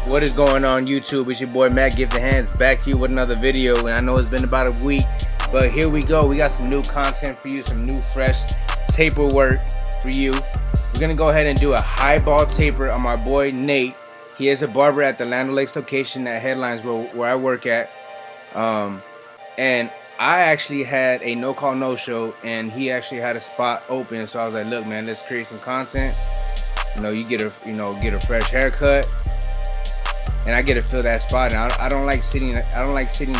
What is going on YouTube? It's your boy Matt Give the Hands back to you with another video, and I know it's been about a week, but here we go. We got some new content for you, some new fresh taper work for you. We're gonna go ahead and do a highball taper on my boy Nate. He is a barber at the Land O'Lakes location that headlines where I work at, and I actually had a no call no show, and he actually had a spot open. So I was like, look man, let's create some content. You get a fresh haircut, and I get to fill that spot. And I don't like sitting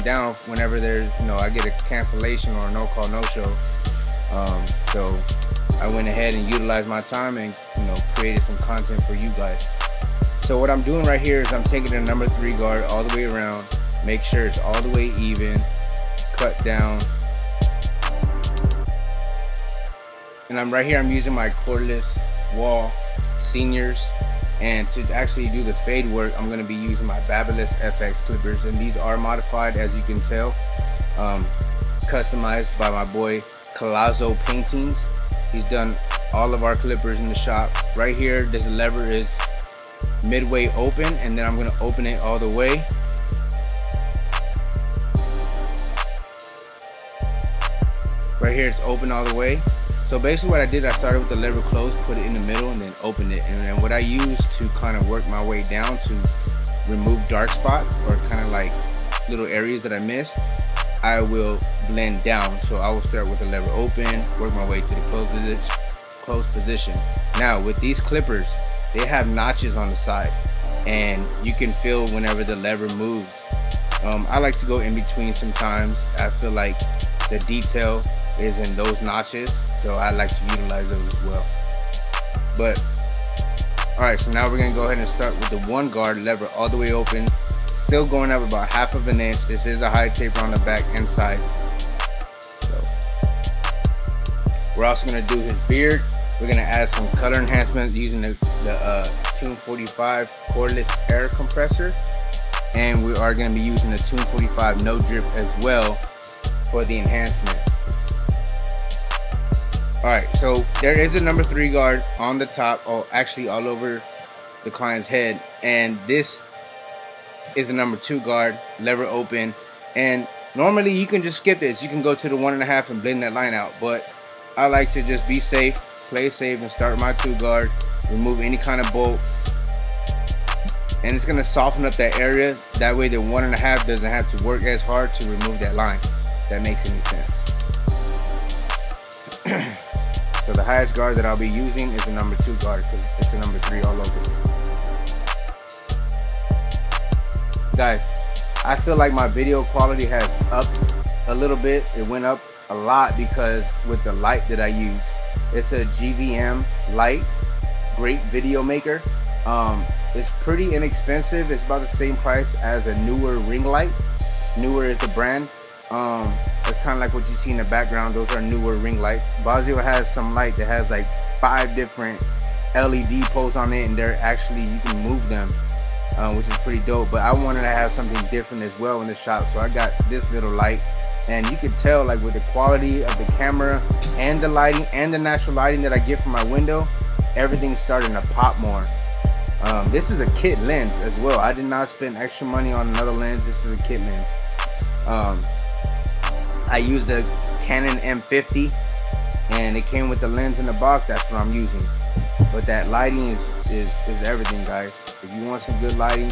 down whenever there's I get a cancellation or a no call no show. So I went ahead and utilized my time and created some content for you guys. So what I'm doing right here is I'm taking the number 3 guard all the way around, make sure it's all the way even, cut down, and I'm using my cordless wall seniors. And to actually do the fade work, I'm going to be using my Babyliss FX clippers, and these are modified, as you can tell, customized by my boy Colazo Paintings. He's done all of our clippers in the shop. Right here, this lever is midway open, and then I'm going to open it all the way. Right here, it's open all the way. So basically what I did, I started with the lever closed, put it in the middle, and then opened it. And then what I used to kind of work my way down to remove dark spots or kind of like little areas that I missed, I will blend down. So I will start with the lever open, work my way to the closed position. Now with these clippers, they have notches on the side, and you can feel whenever the lever moves. I like to go in between sometimes. I feel like the detail is in those notches, so I like to utilize those as well. But alright, so now we're gonna go ahead and start with the 1 guard lever all the way open, still going up about 1/2 inch. This is a high taper on the back and sides. So we're also gonna do his beard. We're gonna add some color enhancement using the Tune 45 cordless air compressor, and we are gonna be using the Tune 45 no drip as well for the enhancement. Alright, so there is a number 3 guard on the top, actually all over the client's head, and this is a number 2 guard, lever open. And normally you can just skip this, you can go to the 1.5 and blend that line out, but I like to just be safe, play safe, and start my 2 guard, remove any kind of bolt, and it's going to soften up that area. That way the 1.5 doesn't have to work as hard to remove that line, if that makes any sense. So the highest guard that I'll be using is the number 2 guard, because it's a number 3 all over. Guys, I feel like my video quality has upped a little bit. It went up a lot because with the light that I use, it's a GVM light, great video maker. It's pretty inexpensive. It's about the same price as a Neewer ring light. Neewer is the brand. It's kind of like what you see in the background. Those are Neewer ring lights. Bazio has some light that has like 5 different LED poles on it, and they're actually, you can move them, which is pretty dope. But I wanted to have something different as well in the shop, so I got this little light. And you can tell, like, with the quality of the camera and the lighting and the natural lighting that I get from my window, everything's starting to pop more. This is a kit lens as well. I did not spend extra money on another lens. This is a kit lens. I used a Canon M50, and it came with the lens in the box. That's what I'm using. But that lighting is everything, guys. If you want some good lighting,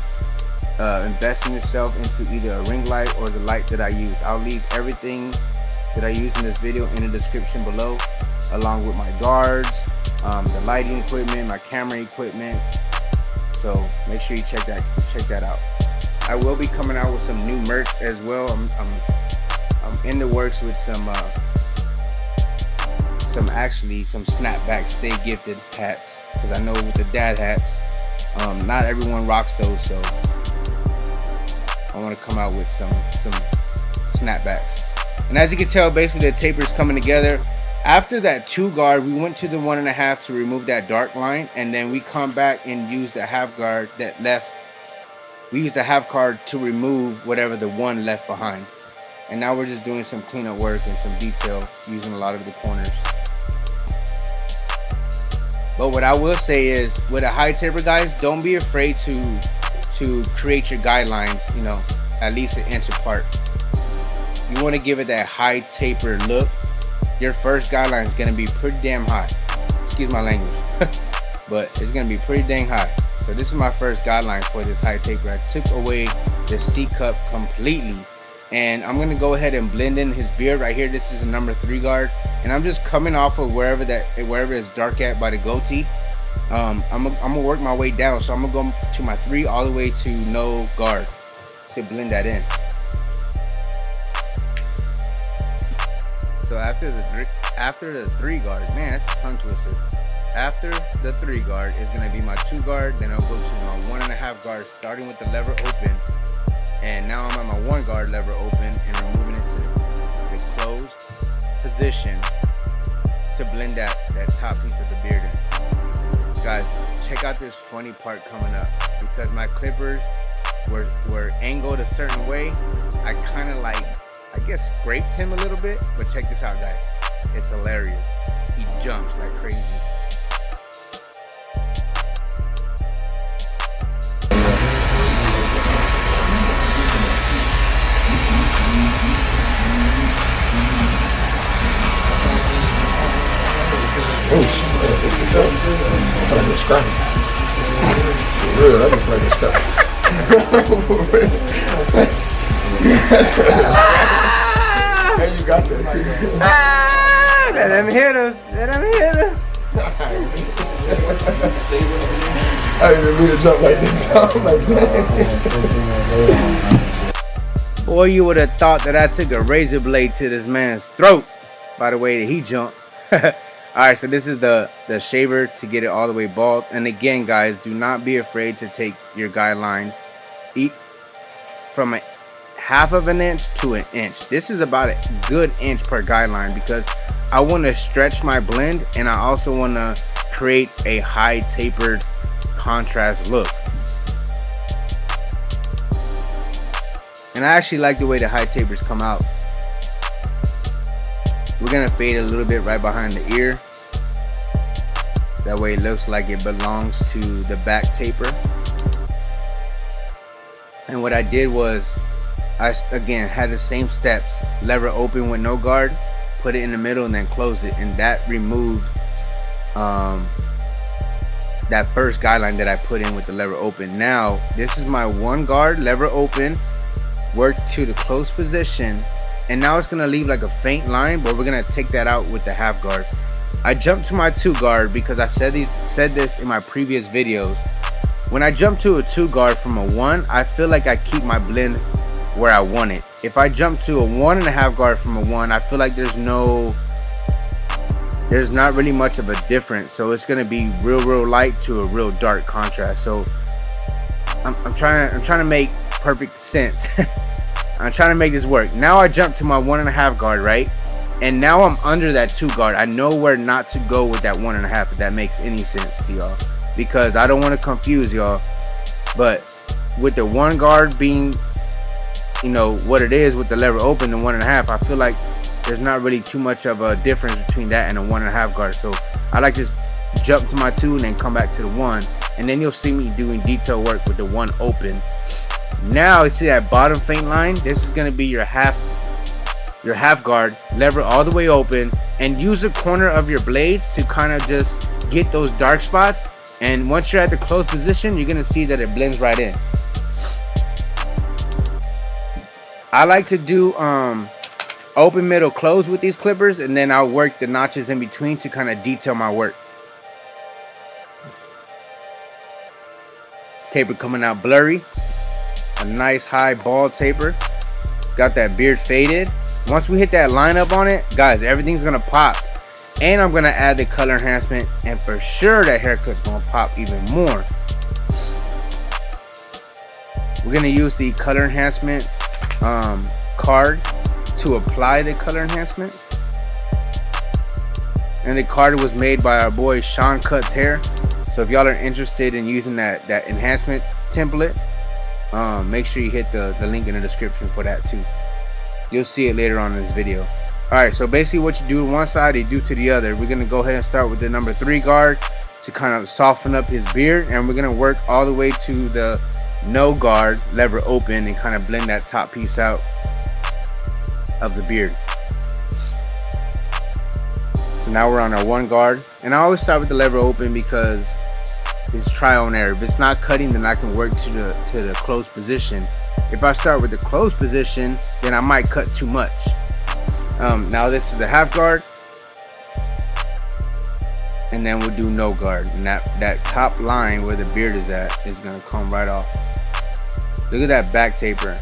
invest in yourself into either a ring light or the light that I use. I'll leave everything that I use in this video in the description below, along with my guards, the lighting equipment, my camera equipment. So make sure you check that out. I will be coming out with some new merch as well. I'm in the works with some snapback stay gifted hats, because I know with the dad hats, not everyone rocks those, so I want to come out with some snapbacks. And as you can tell, basically the taper is coming together. After that 2 guard, we went to the 1.5 to remove that dark line, and then we come back and use the 1/2 guard that left. We use the 1/2 guard to remove whatever the 1 left behind. And now we're just doing some cleanup work and some detail using a lot of the corners. But what I will say is, with a high taper, guys, don't be afraid to to create your guidelines, you know, at least an inch apart. You want to give it that high taper look. Your first guideline is going to be pretty damn high. Excuse my language. But it's going to be pretty dang high. So this is my first guideline for this high taper. I took away the C cup completely. And I'm going to go ahead and blend in his beard right here. This is a number 3 guard. And I'm just coming off of wherever it's dark at by the goatee. I'm gonna work my way down. So I'm going to go to my 3 all the way to no guard to blend that in. So after the 3 guard, man, that's a tongue twister. After the 3 guard is going to be my 2 guard. Then I'll go to my 1.5 guard, starting with the lever open. And now I'm at my 1 guard lever open and removing it to the closed position to blend that top piece of the beard in. Guys, check out this funny part coming up. Because my clippers were angled a certain way, I kind of like, I guess, scraped him a little bit. But check this out, guys. It's hilarious. He jumps like crazy. Oh shit, I thought I was scrapping. For real, that was like a scrap. For real. Hey, you got that too. Let him hit us. Let him hit us. I didn't even mean to jump like that. I'm like, Boy, you would have thought that I took a razor blade to this man's throat by the way that he jumped. Alright, so this is the shaver to get it all the way bald. And again, guys, do not be afraid to take your guidelines from a 1/2 inch to an inch. This is about a good inch per guideline because I want to stretch my blend and I also want to create a high tapered contrast look. And I actually like the way the high tapers come out. We're gonna fade a little bit right behind the ear. That way it looks like it belongs to the back taper. And what I did was, I again had the same steps. Lever open with no guard, put it in the middle and then close it. And that removed that first guideline that I put in with the lever open. Now, this is my 1 guard, lever open, work to the close position. And now it's gonna leave like a faint line, but we're gonna take that out with the 1/2 guard. I jumped to my 2 guard because I said this in my previous videos. When I jump to a 2 guard from a 1, I feel like I keep my blend where I want it. If I jump to a 1.5 guard from a 1, I feel like there's not really much of a difference. So it's gonna be real light to a real dark contrast. So I'm trying to make perfect sense. I'm trying to make this work. Now I jump to my 1.5 guard, right? And now I'm under that 2 guard. I know where not to go with that 1.5, if that makes any sense to y'all. Because I don't want to confuse y'all. But with the 1 guard being, you know, what it is with the lever open and 1.5, I feel like there's not really too much of a difference between that and a 1.5 guard. So I like to jump to my 2 and then come back to the 1. And then you'll see me doing detail work with the 1 open. Now you see that bottom faint line? This is gonna be your half guard, lever all the way open, and use the corner of your blades to kind of just get those dark spots. And once you're at the close position, you're gonna see that it blends right in. I like to do open, middle, close with these clippers, and then I'll work the notches in between to kind of detail my work. Taper coming out blurry. A nice high bald taper. Got that beard faded. Once we hit that lineup on it, guys, everything's gonna pop. And I'm gonna add the color enhancement, and for sure that haircut's gonna pop even more. We're gonna use the color enhancement card to apply the color enhancement. And the card was made by our boy Sean Cuts Hair. So if y'all are interested in using that enhancement template, make sure you hit the link in the description for that too. You'll see it later on in this video. Alright, so basically what you do to one side, you do to the other. We're going to go ahead and start with the number 3 guard to kind of soften up his beard, and we're going to work all the way to the no guard, lever open, and kind of blend that top piece out of the beard. So now we're on our 1 guard, and I always start with the lever open because it's trial and error. If it's not cutting, then I can work to the closed position. If I start with the closed position, then I might cut too much. Now this is the half guard, and then we'll do no guard, and that top line where the beard is at is gonna come right off. Look at that back taper,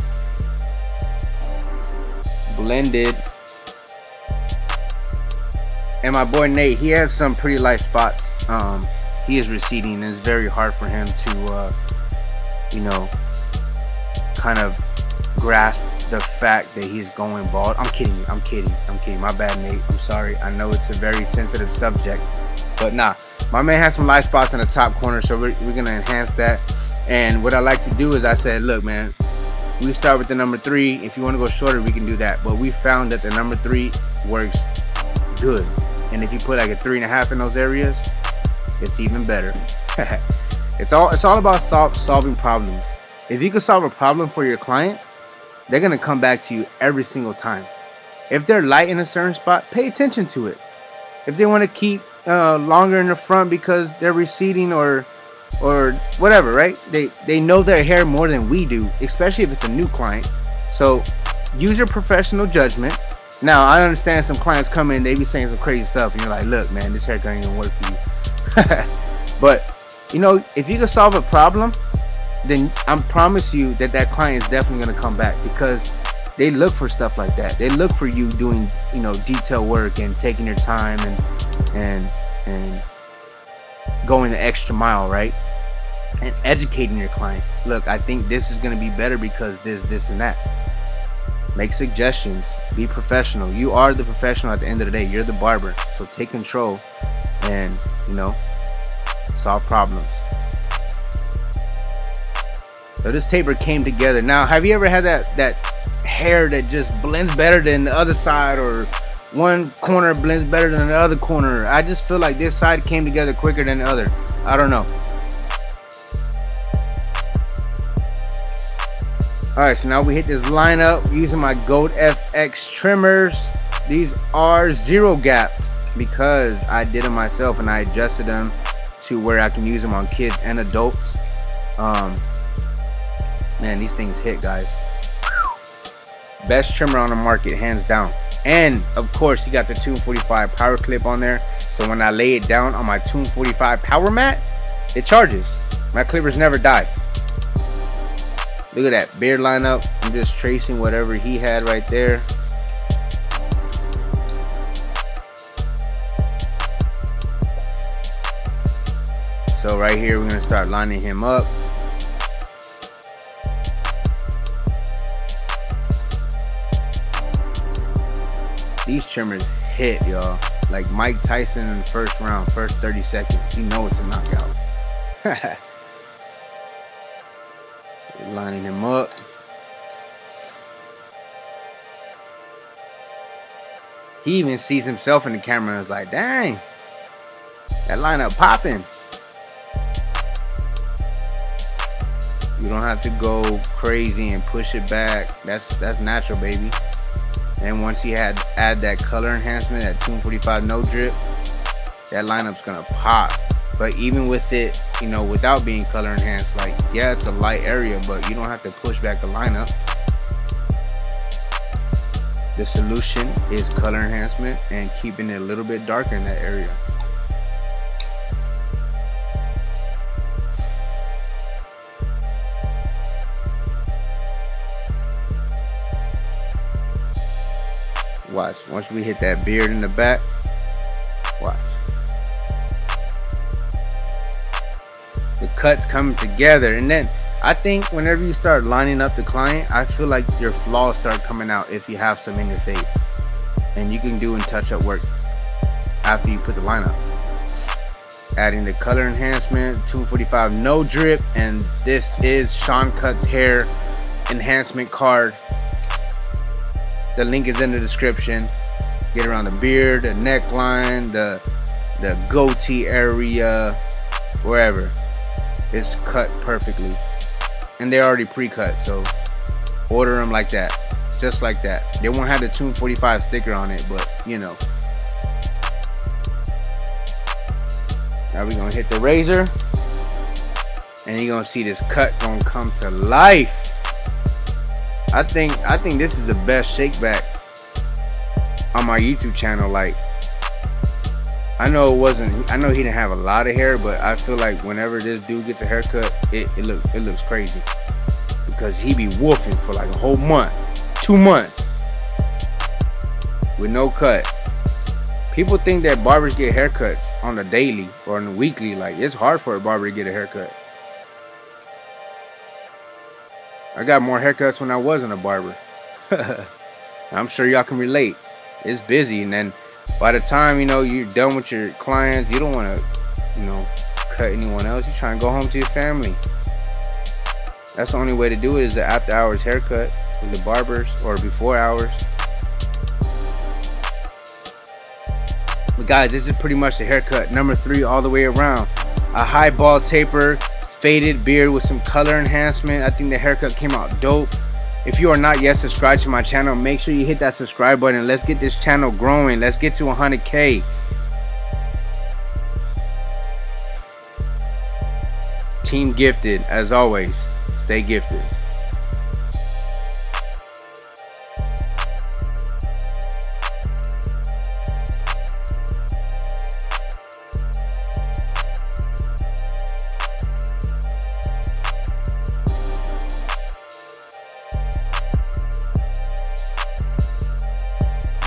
blended. And my boy Nate, he has some pretty light spots. He is receding, and it's very hard for him to you know, kind of grasp the fact that he's going bald. I'm kidding. My bad, Nate. I'm sorry. I know it's a very sensitive subject, but nah, my man has some light spots in the top corner, so we're gonna enhance that. And what I like to do is I said, look, man, we start with the number 3. If you want to go shorter, we can do that. But we found that the number 3 works good, and if you put like a 3.5 in those areas, it's even better. It's all about solving problems. If you can solve a problem for your client, they're gonna come back to you every single time. If they're light in a certain spot, pay attention to it. If they want to keep longer in the front because they're receding or whatever, right? They know their hair more than we do, especially if it's a new client. So use your professional judgment. Now, I understand some clients come in, they be saying some crazy stuff, and you're like, look, man, this haircut ain't gonna work for you. But, you know, if you can solve a problem, then I promise you that client is definitely gonna come back, because they look for stuff like that. They look for you doing, you know, detail work and taking your time and going the extra mile, right? And educating your client. Look, I think this is gonna be better because this, and that. Make suggestions. Be professional. You are the professional at the end of the day. You're the barber. So take control and, you know, solve problems. So this taper came together. Now, have you ever had that hair that just blends better than the other side, or one corner blends better than the other corner? I just feel like this side came together quicker than the other. I don't know. Alright, so now we hit this lineup using my Gold FX trimmers. These are 0 gapped because I did them myself and I adjusted them to where I can use them on kids and adults. Man, these things hit, guys. Best trimmer on the market, hands down. And of course, you got the Tune 45 power clip on there, so when I lay it down on my Tune 45 power mat, it charges. My clippers never die. Look at that beard lineup. I'm just tracing whatever he had right there. So right here, we're gonna start lining him up. These trimmers hit, y'all. Like Mike Tyson in the first round, first 30 seconds. You know it's a knockout. Lining him up. He even sees himself in the camera and is like, dang, that lineup popping. You don't have to go crazy and push it back. That's natural, baby. And once you add that color enhancement, that Tune 45 no drip, that lineup's gonna pop. But even with it, you know, without being color enhanced, like, yeah, it's a light area, but you don't have to push back the lineup. The solution is color enhancement and keeping it a little bit darker in that area. Watch, once we hit that beard in the back, watch. The cuts coming together, and then I think whenever you start lining up the client, I feel like your flaws start coming out if you have some in your fades, and you can do and touch up work after you put the lineup. Adding the color enhancement, Tune 45 no drip, and this is Sean Cut's hair enhancement card. The link is in the description. Get around the beard, the neckline, the goatee area, wherever. It's cut perfectly. and they're already pre-cut, so order them like that, just like that. They won't have the Tune 45 sticker on it, but you know. Now we're gonna hit the razor, and you're gonna see this cut gonna come to life. I think this is the best shake back on my YouTube channel. Like, I know he didn't have a lot of hair, but I feel like whenever this dude gets a haircut, it looks crazy, because he be wolfing for like a whole month, 2 months with no cut. People think that barbers get haircuts on the daily or on the weekly. Like, it's hard for a barber to get a haircut. I got more haircuts when I wasn't a barber. I'm sure y'all can relate. It's busy, and then by the time, you know, you're done with your clients, you don't want to, you know, cut anyone else. You're trying to go home to your family. That's the only way to do it, is the after hours haircut with the barbers, or before hours. But guys, this is pretty much the haircut number 3 all the way around. A high bald taper, faded beard with some color enhancement. I think the haircut came out dope. If you are not yet subscribed to my channel, make sure you hit that subscribe button. Let's get this channel growing. Let's get to 100K. Team Gifted, as always, stay gifted.